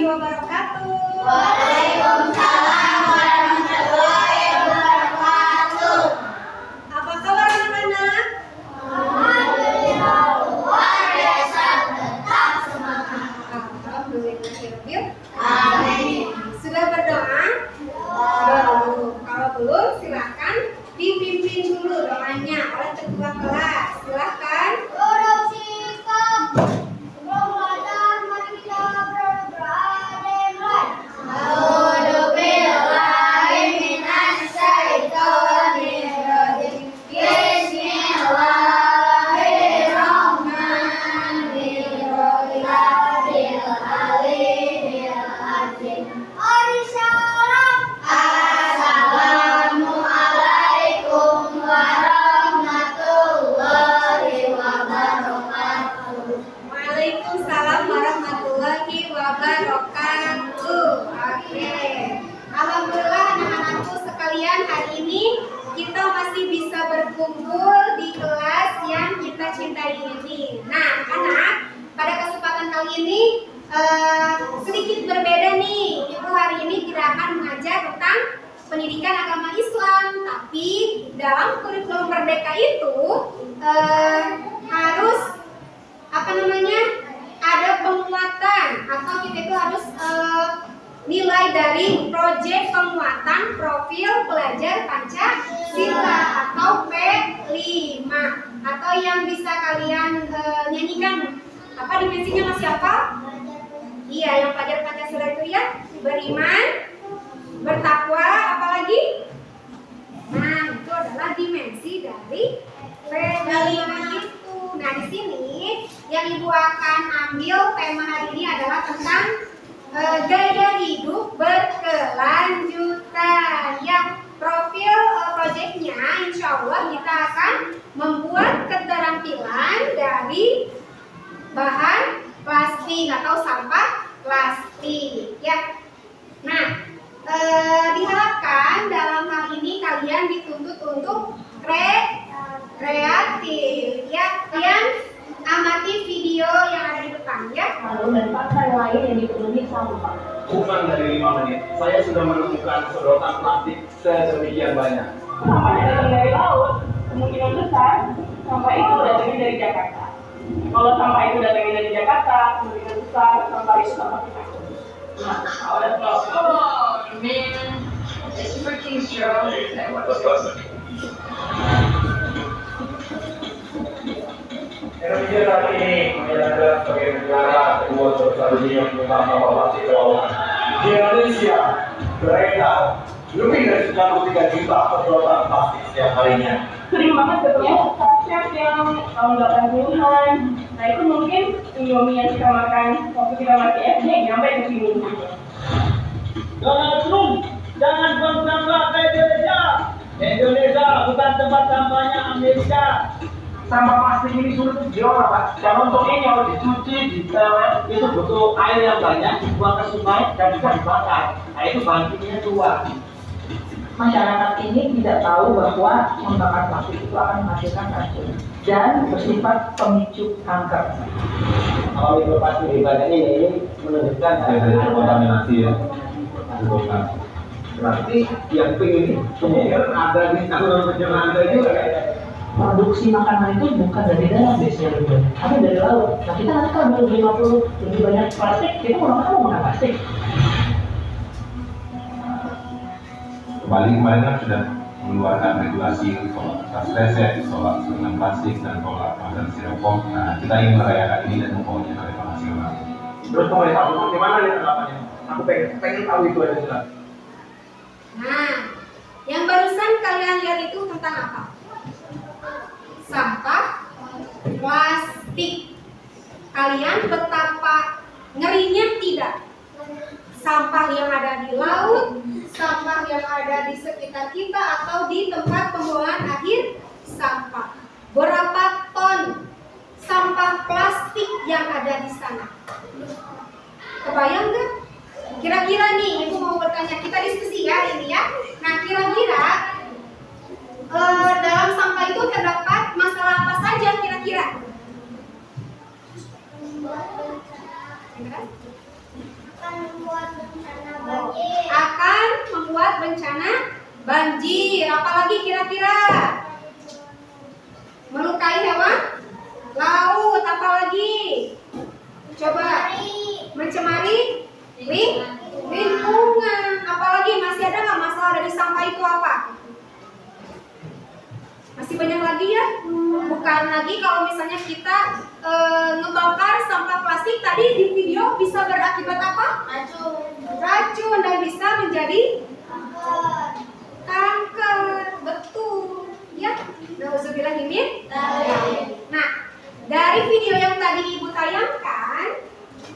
wabarakatuh. Waalaikumsalam warahmatullahi wabarakatuh. Apa kabar anak-anak? Alhamdulillah, luar biasa, tetap semangat. Alhamdulillah. Amin. Sudah berdoa? Belum. Kalau belum, silakan dipimpin dulu doanya oleh ketua kelas. Silakan. Urut sikap. Ramadan, mari kita berdoa dimulai. A'udzu billahi minasy syaithanir rajim. Assalamualaikum warahmatullahi wabarakatuh. Waalaikumsalam warahmatullahi wabarakatuh. Oke. Alhamdulillah anak-anakku sekalian, hari ini kita masih bisa berkumpul di kelas yang kita cintai ini. Nah, anak, pada kesempatan kali ini sedikit berbeda nih. Ibu hari ini tidak akan mengajar tentang pendidikan agama Islam, tapi dalam kurikulum Merdeka itu harus ada penguatan, atau kita itu harus nilai dari proyek penguatan profil pelajar Pancasila atau P5, atau yang bisa kalian nyanyikan. Apa dimensinya masih apa? Iya, yang pelajar Pancasila itu ya, beriman, bertakwa, apalagi? Nah, itu adalah dimensi dari P5 itu. Nah, di sini yang Ibu akan ambil tema hari ini adalah tentang gaya hidup berkelanjutan. Yang profil proyeknya insya Allah kita akan membuat keterampilan dari bahan plastik atau sampah plastik ya. Nah, diharapkan dalam hal ini kalian dituntut untuk kreatif ya. Kalian amati video yang ada di depan ya. Lalu dan fakta lain yang dipenuhi sampah. Bukan dari 5 menit, saya sudah menemukan sedotan plastik sedemikian banyak. Sampah yang datang dari laut, kemungkinan besar sampah itu datangnya dari Jakarta. Kalau sampah itu datangnya dari Jakarta, kemungkinan besar sampah itu sampah kita. Nah, let's go. Oh, man. It's freaking strong. Indonesia saat ini menyandang sebagai negara kedua terbesar dunia penyumbang sampah plastik ke lautan. Di Indonesia beredar lebih dari 93 juta sedotan plastik setiap harinya. Sering banget ketemu kaset yang tahun 80-an. Nah, itu mungkin Indomie yang kita makan waktu kita masih SD nyampe ke sini. Donald Trump, jangan buang sampah ke Indonesia. Indonesia bukan tempat sampahnya Amerika. Sampah plastik ini sulit diolah, Pak. Dan untuk ini harus dicuci, ditelek, itu butuh air yang banyak, dibuang ke sungai dan bisa dibakar. Nah, itu bahan kimia tua. Masyarakat ini tidak tahu bahwa membakar plastik itu akan menghasilkan racun dan bersifat pemicu kanker. Kalau mikroplastik di badan ini menunjukkan adanya kontaminasi ya. Berarti yang pink ini kemungkinan ada di saluran pencernaan juga ya. Produksi makanan itu bukan dari dalam biasanya lebih banyak, tapi dari laut. Nah, kita nanti kalau 2050 lebih banyak plastik, kita mau menggunakan plastik. Kembali kemarin kan sudah mengeluarkan regulasi tolak kertas kresek, tolak suntikan plastik, dan tolak makan styrofoam. Nah, kita ingin merayakan ini dan membawanya ke level nasional. Terus pemerintah pusat di mana nih tanggapannya? Aku pengen tahu itu ada jelas. Nah, yang barusan kalian lihat itu tentang apa? Sampah plastik. Kalian betapa ngerinya tidak? Sampah yang ada di laut, sampah yang ada di sekitar kita, atau di tempat pembuangan akhir sampah. Berapa ton sampah plastik yang ada di sana? Kebayang nggak? Kira-kira nih, Ibu mau bertanya, kita diskusi ya ini ya. Nah, kira-kira dalam sampah itu terdapat masalah apa saja kira-kira? lagi? Coba. Mencemari lingkungan. Apalagi masih ada nggak masalah dari sampah itu apa? Masih banyak lagi ya? Bukan lagi kalau misalnya kita ngebakar sampah plastik tadi di video bisa berakibat apa? Racun dan bisa menjadi kanker. Betul. Ya. Nauzubillahimin. Nah, dari video yang tadi Ibu tayangkan,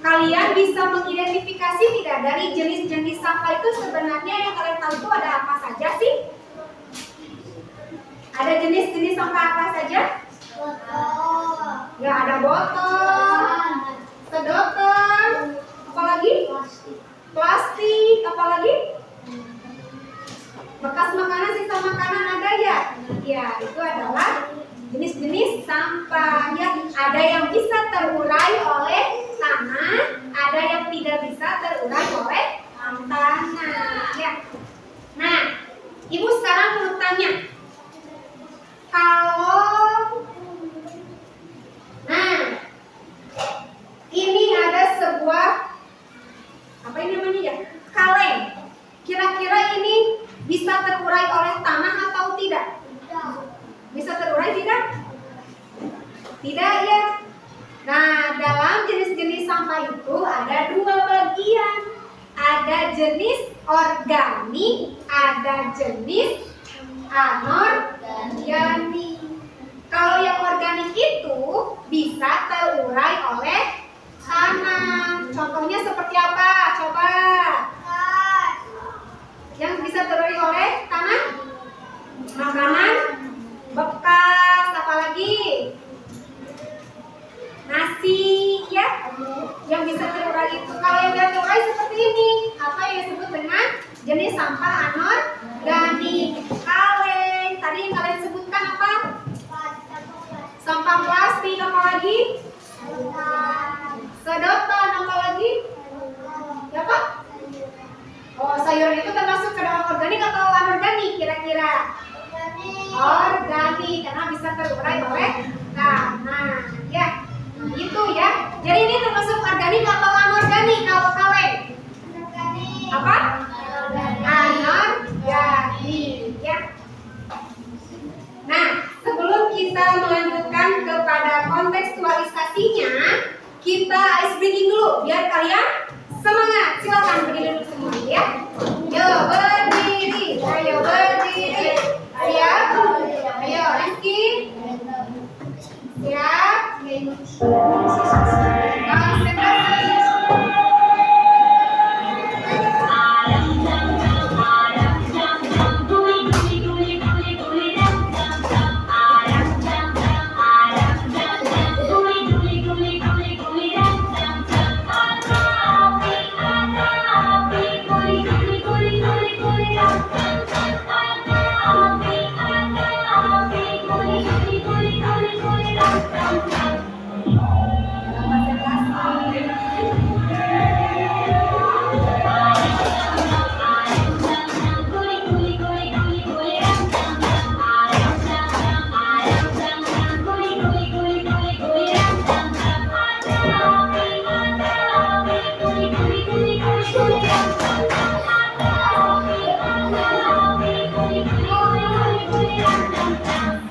kalian bisa mengidentifikasi tidak dari jenis-jenis sampah itu sebenarnya yang kalian tahu itu ada apa saja sih? Ada jenis-jenis sampah apa saja? Ya, ada botol, sedotan, apalagi? Plastik, apalagi? Bekas makanan, sisa makanan ada ya? Ya, itu adalah jenis-jenis sampah ya. Ada yang bisa terurai oleh tanah, ada yang tidak bisa terurai oleh tanah ya. Nah, Ibu sekarang mau tanya, ini ada sebuah apa ini namanya ya? Kaleng. Kira-kira ini bisa terurai oleh tanah atau tidak? Bisa terurai tidak? Tidak ya. Nah, dalam jenis-jenis sampah itu ada dua bagian. Ada jenis organik, ada jenis anorganik. Kalau yang organik itu bisa terurai oleh tanah. Contohnya seperti apa? Coba. Yang bisa terurai oleh tanah? Makanan bekas, apalagi? Nasi ya. Yang bisa terurai itu. Kalau yang tidak terurai seperti ini, apa yang disebut dengan jenis sampah anorganik. Kaleng, tadi yang kalian sebutkan apa? Sampah plastik, apalagi? Sedotan, apalagi? Ya Pak? Oh, sayuran itu termasuk ke dalam organik atau anorganik kira-kira? Organik, karena bisa terurai oleh tanah. Ya, itu ya. Jadi ini termasuk organik atau anorganik kalau kaleng? Apa? Anorganik ya. Nah, sebelum kita melanjutkan kepada kontekstualisasinya, kita ice breaking dulu biar kalian semangat. Silakan berdiri dulu semua ya. Yo berdiri, ayo berdiri. Ayo Rizky. Siap. Konsentrasi.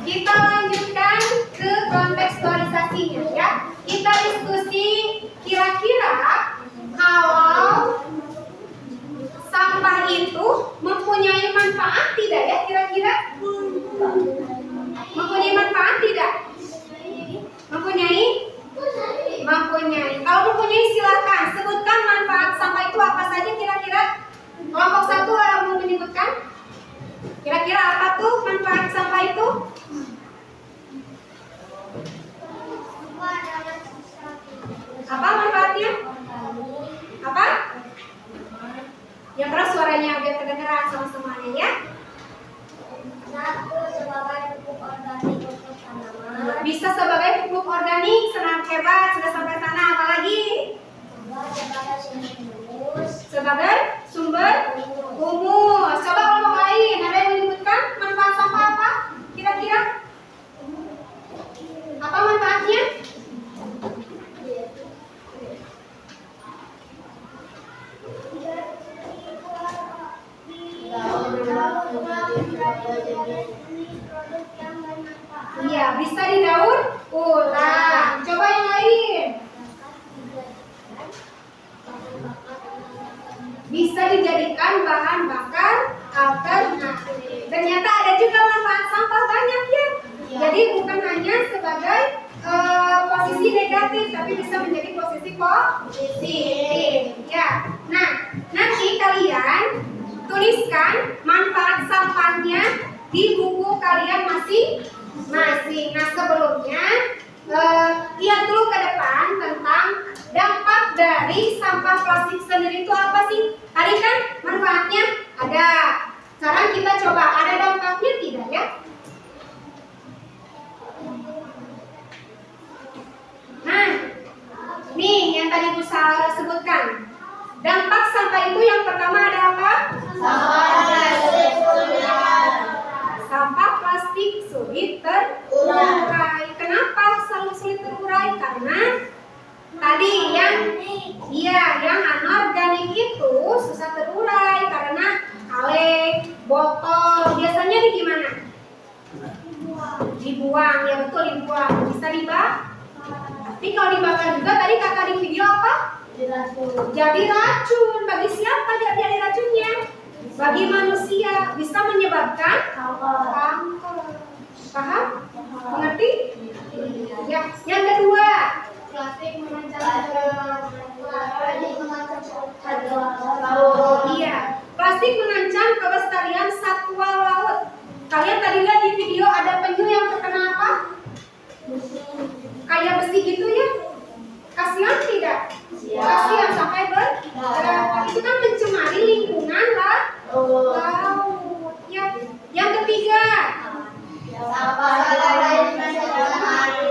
Kita lanjutkan ke kontekstualisasinya ya. Kita diskusi kira-kira kalau sampah itu mempunyai manfaat tidak ya kira-kira? Mempunyai manfaat tidak? Mempunyai? Mempunyai. Kalau mempunyai silakan sebutkan manfaat sampah itu apa saja kira-kira? Kelompok satu mau menyebutkan? Kira-kira apa tuh manfaat sampah itu? Apa manfaatnya? Apa? Yang keras suaranya biar kedengeran sama semuanya ya. Satu, sebagai pupuk organik untuk tanaman. Bisa sebagai pupuk organik, senang hebat, sudah sampai sana. Apalagi? Sebagai sumber humus. Sebagai sumber humus. Coba kelompok lain, ada yang menyebutkan manfaat sampah apa? Kira-kira? Apa manfaatnya? tapi bisa menjadi posisi positif. Ya. Nah, nanti kalian tuliskan manfaat sampahnya di buku kalian masing-masing. Nah, sebelumnya lihat dulu ke depan tentang dampak dari sampah plastik sendiri itu apa sih? Tadi kan manfaatnya ada. Sekarang kita coba, ada dampaknya tidak ya? Nah, nih yang tadi Bu Sarah sebutkan. Dampak sampah itu yang pertama ada apa? Sampah plastik sulit terurai. Kenapa selalu sulit terurai? Karena tadi yang anorganik itu susah terurai karena kaleng, botol. Biasanya di gimana? Dibuang, ya betul dibuang. Bisa dibakar. Tapi kalau dibakar juga tadi kakak di video apa? Jadi racun. Bagi siapa jadi racunnya? Bagi manusia. Bisa menyebabkan kanker. Paham? Mengerti? Ya. Yang kedua, Plastik iya, plastik mengancam kelestarian satwa laut. Kalian tadi lihat di video ada penyu yang terkena apa? Kayak besi gitu ya? Kasihan tidak? Kasihan sampai itu kan mencemari lingkungan laut. Ya. Yang ketiga,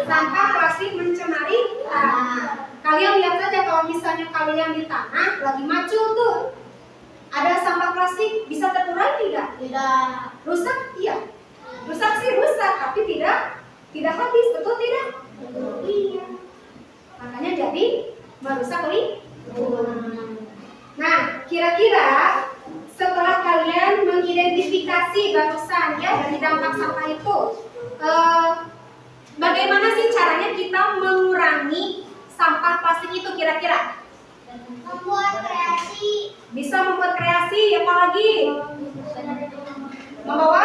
sampah plastik mencemari tanah. Kalian lihat saja kalau misalnya kalian di tanah lagi macul tuh, ada sampah plastik, bisa terurai tidak? Rusak? Iya. Rusak sih rusak, tapi tidak habis, betul tidak? Iya. Makanya jadi merusak lingkungan. Nah, kira-kira setelah kalian mengidentifikasi barusan ya dari dampak sampah itu, bagaimana sih caranya kita mengurangi sampah plastik itu kira-kira? Membuat kreasi. Bisa membuat kreasi, apalagi? Membawa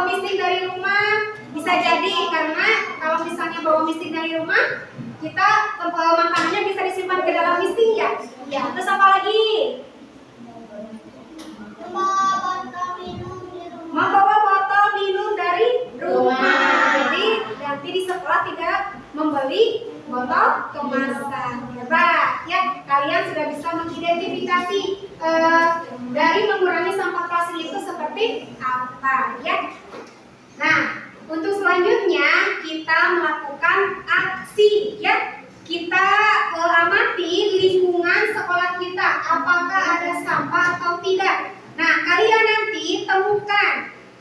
misting dari rumah. Bisa jadi karena kalau misalnya bawa misting dari rumah, kita makanannya bisa disimpan ke dalam misting ya. Ya, terus apa lagi? Membawa botol minum dari rumah. Jadi nanti di sekolah tidak membeli botol kemasan. Hebat ya, kalian sudah bisa mengidentifikasi dari mengurangi sampah plastik itu seperti apa ya. Nah, untuk selanjutnya kita melakukan aksi ya. Kita amati lingkungan sekolah kita, apakah ada sampah atau tidak. Nah, kalian nanti temukan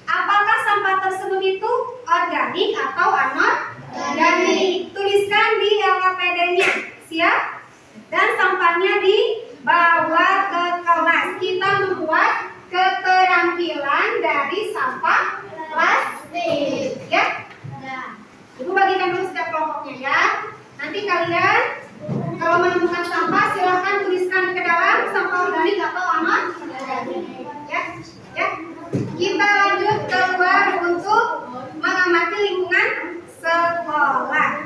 apakah sampah tersebut itu organik atau anorganik. Tuliskan di LKPD-nya, siap? Dan sampahnya dibawa ke kelas. Kita membuat keterampilan dari sampah plastik, ya? Ibu bagikan dulu setiap kelompoknya ya. Nanti kalian kalau menemukan sampah silahkan tuliskan ke dalam sampah organik atau anorganik. Ya. Kita lanjut keluar untuk mengamati lingkungan sekolah.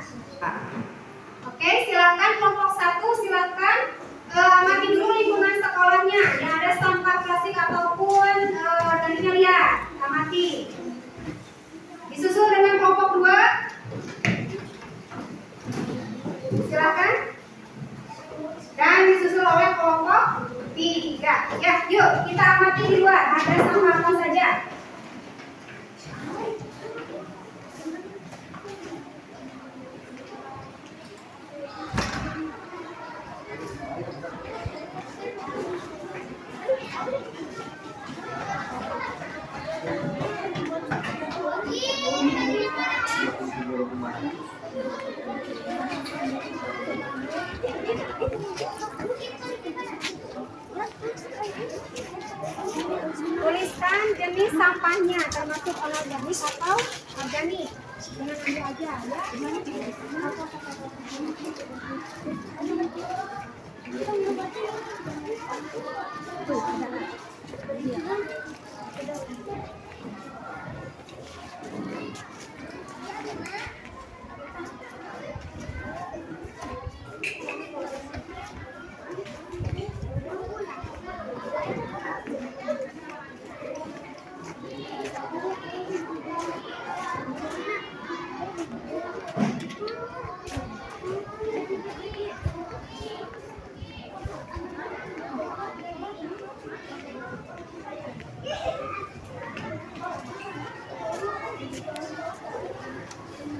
Oke, silakan kelompok 1 silakan amati dulu lingkungan sekolahnya. Yang ada sampah plastik ataupun organiknya lihat, amati. Disusul dengan kelompok 2. Silakan. Dan disusul oleh kelompok 3. Ya, yuk kita amati di luar. Ada sampah apa saja? Tuliskan jenis sampahnya termasuk anorganik atau organik. Jangan ambil aja ya. Tuh, ada.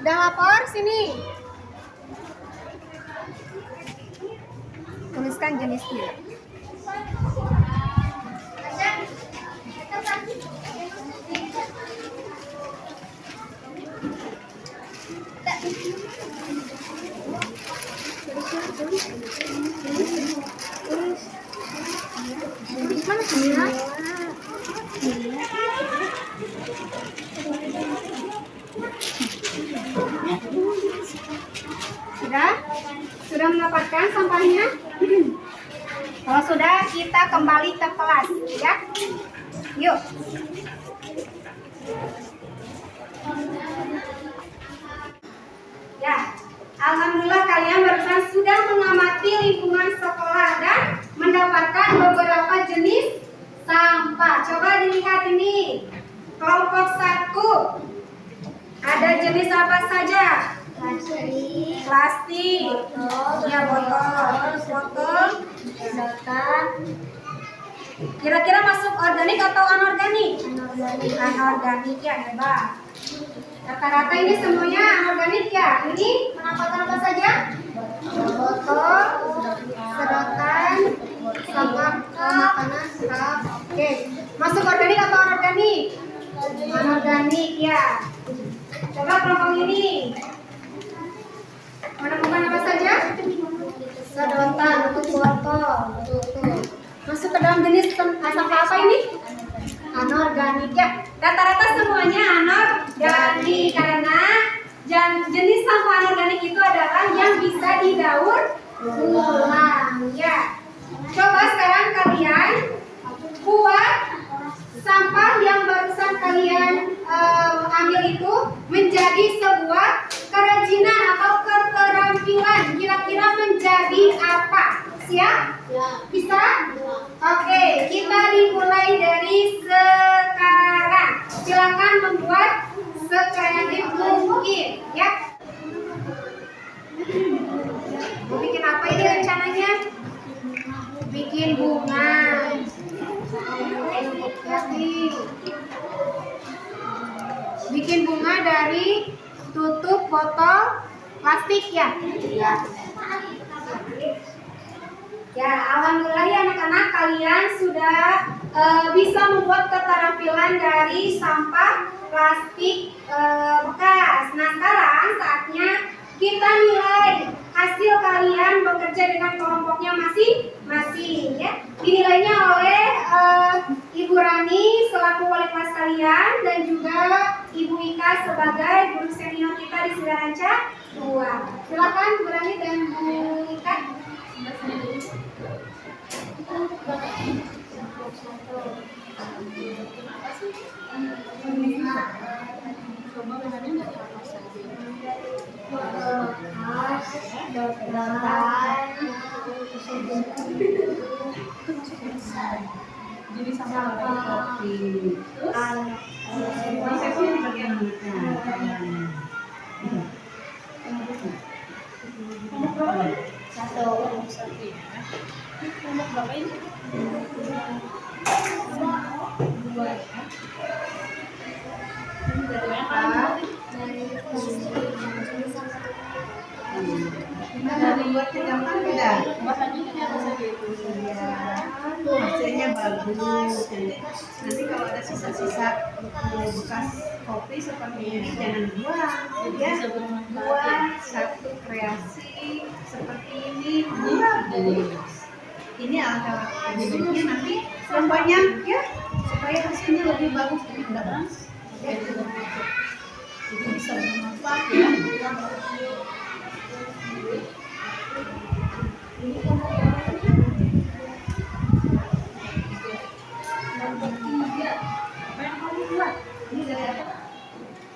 Udah lapor sini. Tuliskan jenisnya. Mana semua? Sudah mendapatkan sampahnya? Kalau sudah, kita kembali ke kelas, ya. Yuk. Ya, alhamdulillah kalian barusan sudah mengamati lingkungan sekolah dan mendapatkan beberapa jenis sampah. Coba dilihat ini. Kelompok 1. Ada jenis apa saja? Plastik, ya botol, sedotan. Kira-kira masuk organik atau anorganik? Anorganik ya, hebat. Rata-rata ini semuanya anorganik ya. Ini menampakkan apa saja? Botol, sedotan, sampah makanan, cup. Oke, masuk organik atau anorganik? Anorganik ya. Coba kelompok ini. Menemukan apa saja? Sedotan untuk botol. Masuk ke dalam jenis sampah apa ini? Anorganik ya. Rata-rata semuanya anorganik karena jenis sampah anorganik itu adalah yang bisa didaur ulang ya. Coba sekarang kalian buat sampah yang barusan kalian ambil itu menjadi sebuah kerajinan atau keterampilan. Kira-kira menjadi apa? Siap? Bisa? Oke, kita dimulai dari sekarang. Silakan membuat sekreatif mungkin, ya. Mau bikin apa ini rencananya? Bikin bunga. Bikin bunga dari tutup botol plastik ya. Ya, alhamdulillah ya anak-anak, kalian sudah bisa membuat keterampilan dari sampah plastik bekas. Nah, sekarang saatnya kita nilai hasil kalian bekerja dengan kelompoknya masing-masing ya. Dinilainya oleh Ibu Rani selaku wali kelas kalian dan juga Ibu Ika sebagai guru senior kita di Sidaranca 2. Silakan Bu Rani dan Bu Ika. Jadi sama kopi. Konsepnya di bagian satu ya. Nomor berapa ini? 2 ya. Ini dari yang dari buatnya gampang tidak? Bahannya ini apa saja itu? Hasilnya bagus. Nanti kalau ada sisa-sisa bekas kopi seperti ini jangan buang. Ya, buat satu kreasi seperti ini buat. Ini alangkah lebih baiknya nanti sampahnya ya supaya hasilnya lebih bagus lebih bagus. Jadi bisa bermanfaat ya.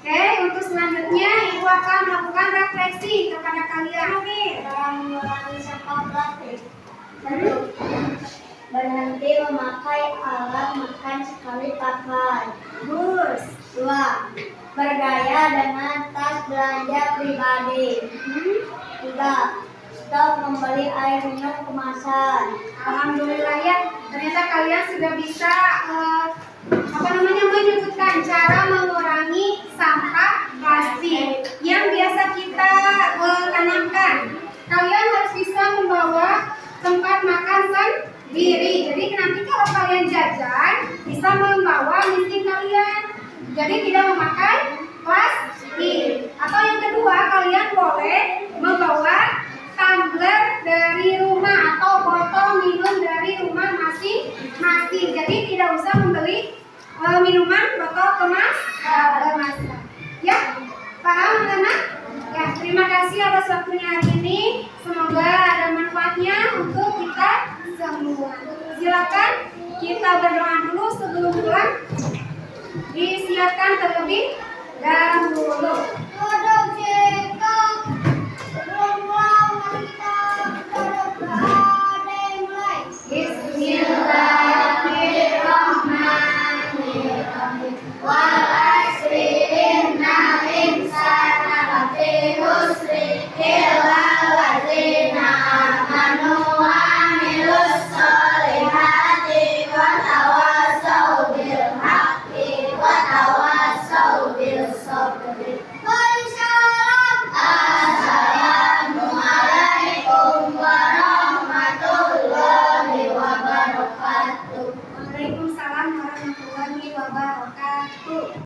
Oke, untuk selanjutnya Ibu akan melakukan refleksi kepada kalian. Dalam mengurangi sampah plastik. 1. Berhenti memakai alat makan sekali pakai. Terus, 2. bergaya dengan tas belanja pribadi. 3. Stop membeli air minum kemasan. Alhamdulillah ya, ternyata kalian sudah bisa menyebutkan cara mengurangi sampah plastik yang biasa kita tanamkan. Kalian harus bisa membawa tempat makan sendiri. Jadi nanti kalau kalian jajan bisa membawa miskin kalian. Jadi tidak memakai plastik. Atau yang kedua, kalian boleh membawa tumbler dari rumah atau botol minum dari rumah masing-masing. Jadi tidak usah membeli minuman botol kemasan. Ya, paham anak-anak? Ya, terima kasih atas waktunya hari ini. Semoga ada manfaatnya untuk kita semua. Silakan kita berdoa dulu sebelum pulang. Disiapkan terlebih dahulu. Bismillahirrahmanirrahim.